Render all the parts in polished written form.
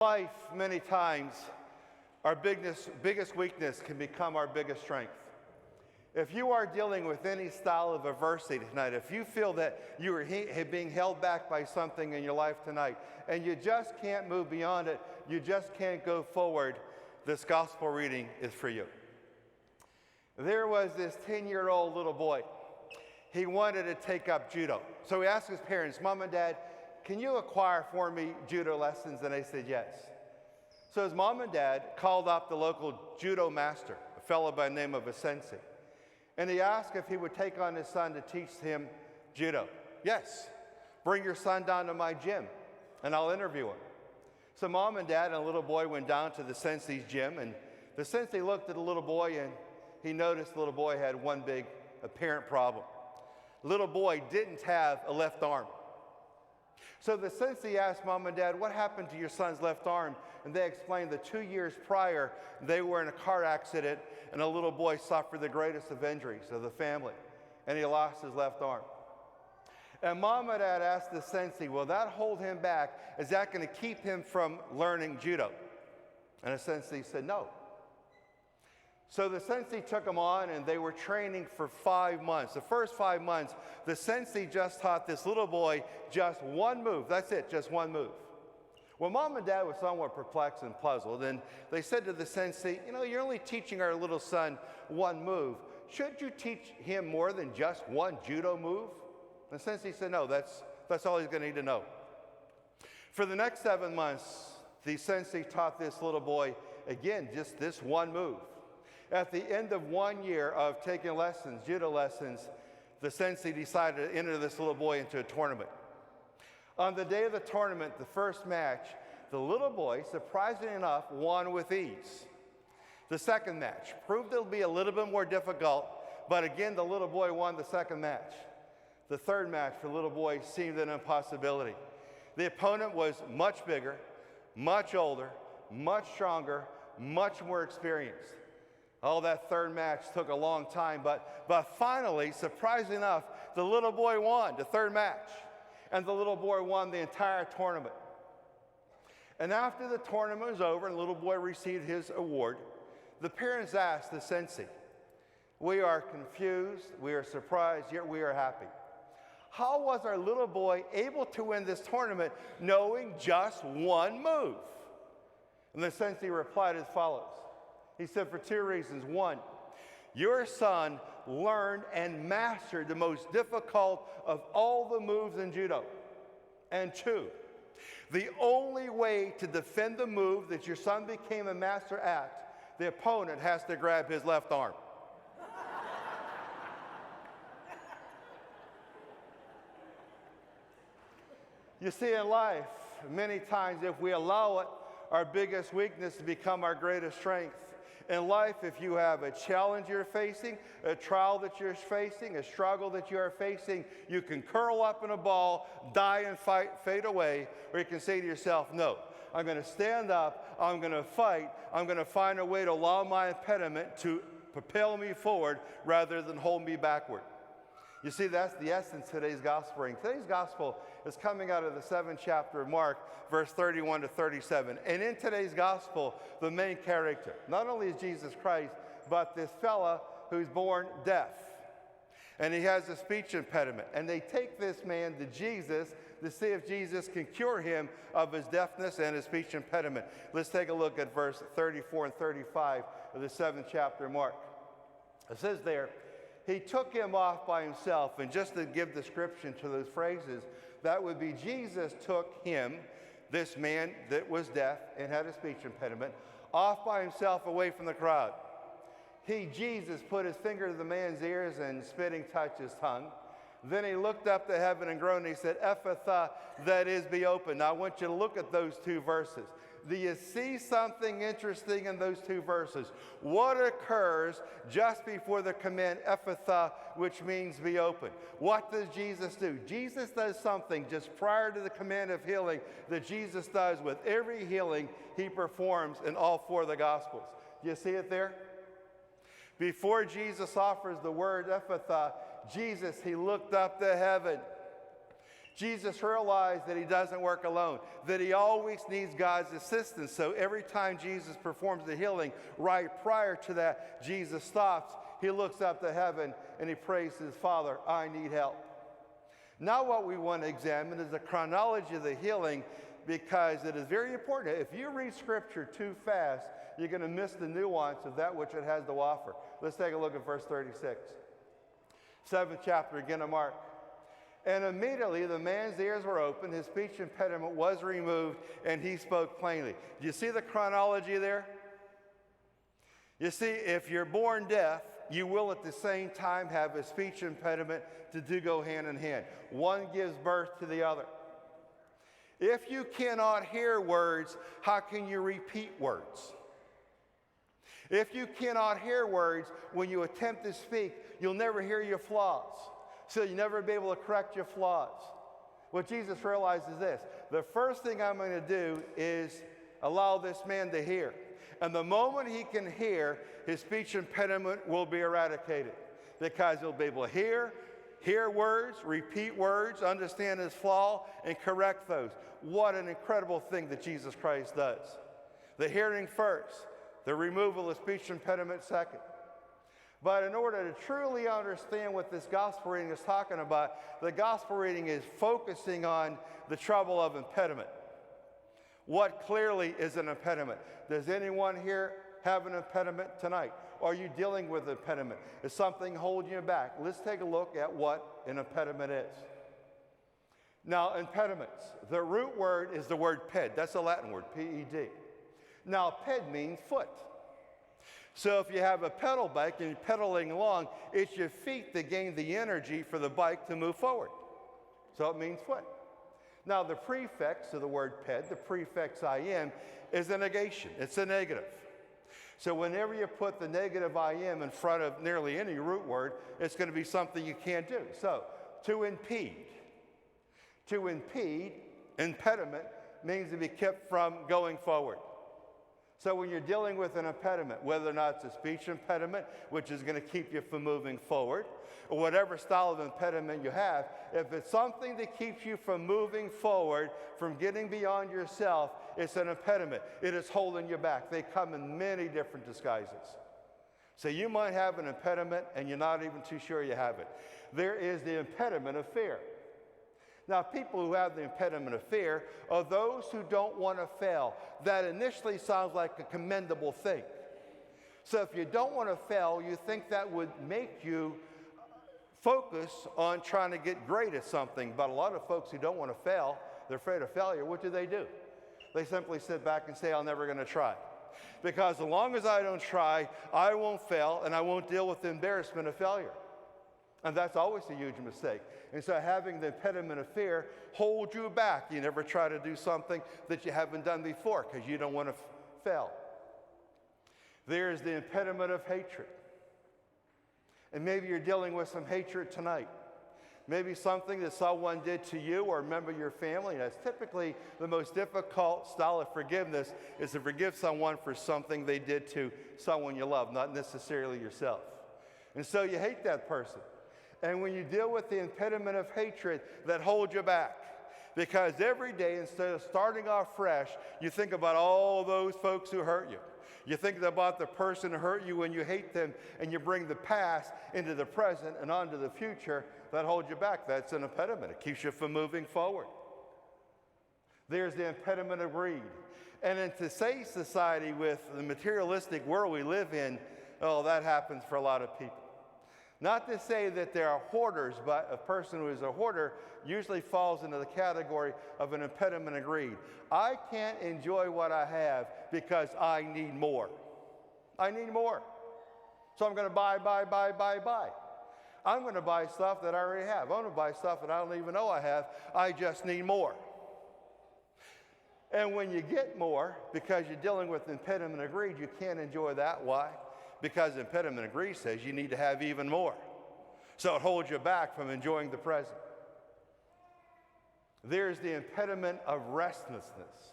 Life, many times, our biggest weakness can become our biggest strength. If you are dealing with any style of adversity tonight, if you feel that you are being held back by something in your life tonight, and you just can't move beyond it, you just can't go forward, this gospel reading is for you. There was this 10-year-old little boy. He wanted to take up judo. So he asked his parents, "Mom and Dad, can you acquire for me judo lessons?" And they said yes. So his mom and dad called up the local judo master, a fellow by the name of a sensei. And he asked if he would take on his son to teach him judo. "Yes, bring your son down to my gym and I'll interview him." So mom and dad and the little boy went down to the sensei's gym, and the sensei looked at the little boy and he noticed the little boy had one big apparent problem. The little boy didn't have a left arm. So the sensei asked mom and dad, "What happened to your son's left arm?" And they explained that 2 years prior, they were in a car accident and a little boy suffered the greatest of injuries of the family, and he lost his left arm. And mom and dad asked the sensei, "Will that hold him back? Is that going to keep him from learning judo?" And the sensei said no. So the sensei took them on, and they were training for 5 months. The first 5 months, the sensei just taught this little boy just one move. That's it, just one move. Well, mom and dad were somewhat perplexed and puzzled, and they said to the sensei, "You know, you're only teaching our little son one move. Should you teach him more than just one judo move?" And the sensei said, "No, that's all he's going to need to know." For the next 7 months, the sensei taught this little boy, again, just this one move. At the end of 1 year of taking lessons, judo lessons, the sensei decided to enter this little boy into a tournament. On the day of the tournament, the first match, the little boy, surprisingly enough, won with ease. The second match proved it'll be a little bit more difficult, but again, the little boy won the second match. The third match for the little boy seemed an impossibility. The opponent was much bigger, much older, much stronger, much more experienced. Oh, that third match took a long time, but finally, surprisingly enough, the little boy won the third match, and the little boy won the entire tournament. And after the tournament was over and the little boy received his award, the parents asked the sensei, "We are confused, we are surprised, yet we are happy. How was our little boy able to win this tournament knowing just one move?" And the sensei replied as follows. He said, "For 2 reasons. One, your son learned and mastered the most difficult of all the moves in judo. And two, the only way to defend the move that your son became a master at, the opponent has to grab his left arm." You see, in life, many times if we allow it, our biggest weakness to become our greatest strength. In life, if you have a challenge you're facing, a trial that you're facing, a struggle that you are facing, you can curl up in a ball, die and fade away, or you can say to yourself, "No, I'm going to stand up, I'm going to fight, I'm going to find a way to allow my impediment to propel me forward rather than hold me backward." You see, that's the essence of today's gospel reading. Today's gospel is coming out of the 7th chapter of Mark, verse 31 to 37. And in today's gospel, the main character, not only is Jesus Christ, but this fella who's born deaf. And he has a speech impediment. And they take this man to Jesus to see if Jesus can cure him of his deafness and his speech impediment. Let's take a look at verse 34 and 35 of the 7th chapter of Mark. It says there, "He took him off by himself," and just to give description to those phrases, that would be Jesus took him, this man that was deaf and had a speech impediment, off by himself away from the crowd. He, Jesus, put his finger to the man's ears and spitting touched his tongue. Then he looked up to heaven and groaned, and he said, "Ephphatha," that is, be open. Now I want you to look at those two verses. Do you see something interesting in those two verses? What occurs just before the command Ephphatha, which means be open? What does Jesus do? Jesus does something just prior to the command of healing that Jesus does with every healing he performs in all 4 of the Gospels. Do you see it there? Before Jesus offers the word Ephphatha, Jesus, he looked up to heaven. Jesus realized that he doesn't work alone, that he always needs God's assistance. So every time Jesus performs the healing, right prior to that, Jesus stops. He looks up to heaven and he prays to his Father, I need help. Now what we want to examine is the chronology of the healing, because it is very important. If you read Scripture too fast, you're going to miss the nuance of that which it has to offer. Let's take a look at verse 36. 7th chapter, again of Mark. And immediately the man's ears were opened, his speech impediment was removed, and he spoke plainly. Do you see the chronology there? You see, if you're born deaf, you will at the same time have a speech impediment. To do go hand in hand. One gives birth to the other. If you cannot hear words, how can you repeat words? If you cannot hear words, when you attempt to speak, you'll never hear your flaws. So you'll never be able to correct your flaws. What Jesus realized is this: the first thing I'm going to do is allow this man to hear. And the moment he can hear, his speech impediment will be eradicated, because he'll be able to hear words, repeat words, understand his flaw, and correct those. What an incredible thing that Jesus Christ does. The hearing first, the removal of speech impediment second. But in order to truly understand what this gospel reading is talking about, the gospel reading is focusing on the trouble of impediment. What clearly is an impediment? Does anyone here have an impediment tonight? Are you dealing with an impediment? Is something holding you back? Let's take a look at what an impediment is. Now, impediments, the root word is the word ped. That's a Latin word, P-E-D. Now, ped means foot. So if you have a pedal bike and you're pedaling along, it's your feet that gain the energy for the bike to move forward. So it means foot. Now, the prefix of the word ped, the prefix im, is a negation. It's a negative. So whenever you put the negative im in front of nearly any root word, it's going to be something you can't do. So, to impede. To impede, impediment, means to be kept from going forward. So when you're dealing with an impediment, whether or not it's a speech impediment, which is going to keep you from moving forward, or whatever style of impediment you have, if it's something that keeps you from moving forward, from getting beyond yourself, it's an impediment. It is holding you back. They come in many different disguises. So you might have an impediment and you're not even too sure you have it. There is the impediment of fear. Now, people who have the impediment of fear are those who don't want to fail. That initially sounds like a commendable thing. So if you don't want to fail, you think that would make you focus on trying to get great at something. But a lot of folks who don't want to fail, they're afraid of failure. What do? They simply sit back and say, I'm never going to try. Because as long as I don't try, I won't fail, and I won't deal with the embarrassment of failure. And that's always a huge mistake. And so having the impediment of fear holds you back. You never try to do something that you haven't done before because you don't want to fail. There's the impediment of hatred. And maybe you're dealing with some hatred tonight. Maybe something that someone did to you or a member of your family. That's typically the most difficult style of forgiveness, is to forgive someone for something they did to someone you love, not necessarily yourself. And so you hate that person. And when you deal with the impediment of hatred, that holds you back. Because every day, instead of starting off fresh, you think about all those folks who hurt you. You think about the person who hurt you when you hate them, and you bring the past into the present and onto the future. That holds you back. That's an impediment. It keeps you from moving forward. There's the impediment of greed. And in today's society, with the materialistic world we live in, that happens for a lot of people. Not to say that there are hoarders, but a person who is a hoarder usually falls into the category of an impediment of greed. I can't enjoy what I have because I need more. I need more. So I'm going to buy. I'm going to buy stuff that I already have. I'm going to buy stuff that I don't even know I have. I just need more. And when you get more, because you're dealing with impediment of greed, you can't enjoy that. Why? Because impediment of greed says you need to have even more. So it holds you back from enjoying the present. There's the impediment of restlessness.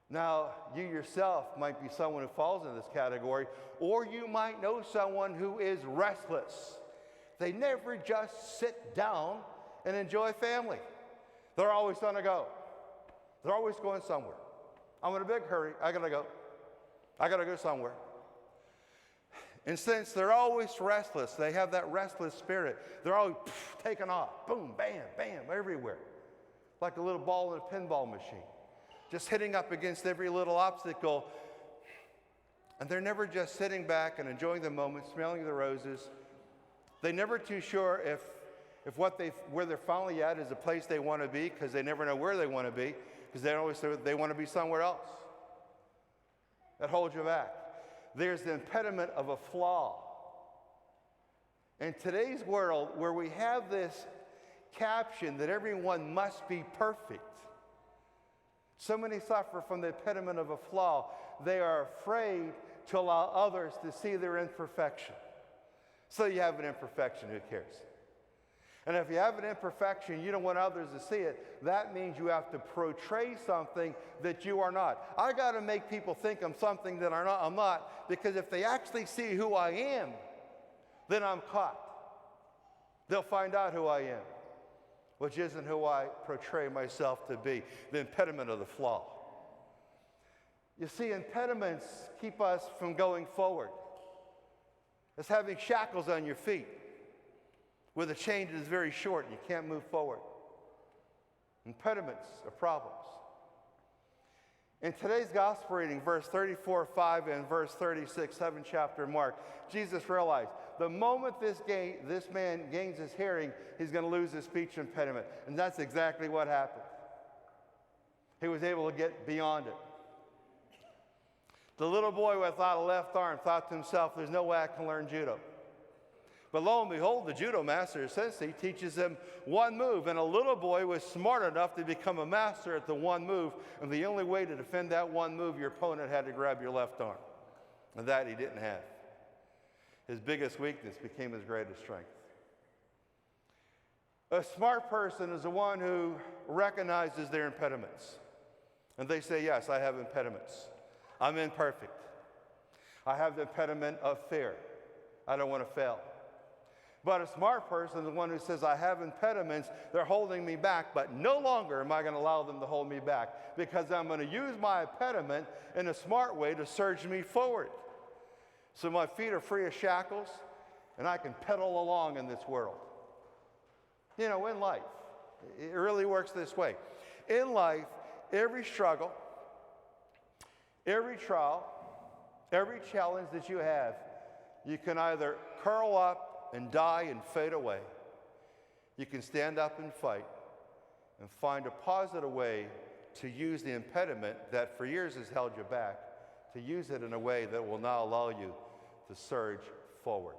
Now, you yourself might be someone who falls in this category, or you might know someone who is restless. They never just sit down and enjoy family. They're always on the go. They're always going somewhere. I'm in a big hurry. I got to go. I got to go somewhere. And since they're always restless, they have that restless spirit. They're always taking off. Boom, bam, bam, everywhere. Like a little ball in a pinball machine. Just hitting up against every little obstacle. And they're never just sitting back and enjoying the moment, smelling the roses. They're never too sure if where they're finally at is the place they want to be, because they never know where they want to be, because they always say they want to be somewhere else. That holds you back. There's the impediment of a flaw. In today's world, where we have this caption that everyone must be perfect, so many suffer from the impediment of a flaw. They are afraid to allow others to see their imperfection. So you have an imperfection, who cares? And if you have an imperfection, you don't want others to see it, that means you have to portray something that you are not. I got to make people think I'm something that I'm not, because if they actually see who I am, then I'm caught. They'll find out who I am, which isn't who I portray myself to be, the impediment of the flaw. You see, impediments keep us from going forward. It's having shackles on your feet with a chain that is very short and you can't move forward. Impediments are problems. In today's gospel reading, verse 34:5 and verse 36, 7th chapter of Mark, Jesus realized the moment this man gains his hearing, he's going to lose his speech impediment. And that's exactly what happened. He was able to get beyond it. The little boy without a left arm thought to himself, there's no way I can learn judo. But lo and behold, the judo master, sensei, teaches him one move. And a little boy was smart enough to become a master at the one move. And the only way to defend that one move, your opponent had to grab your left arm. And that he didn't have. His biggest weakness became his greatest strength. A smart person is the one who recognizes their impediments. And they say, yes, I have impediments. I'm imperfect. I have the impediment of fear. I don't want to fail. But a smart person is the one who says, I have impediments, they're holding me back, but no longer am I going to allow them to hold me back, because I'm going to use my impediment in a smart way to surge me forward. So my feet are free of shackles, and I can pedal along in this world. You know, in life, it really works this way. In life, every struggle, every trial, every challenge that you have, you can either curl up and die and fade away. You can stand up and fight and find a positive way to use the impediment that for years has held you back, to use it in a way that will now allow you to surge forward.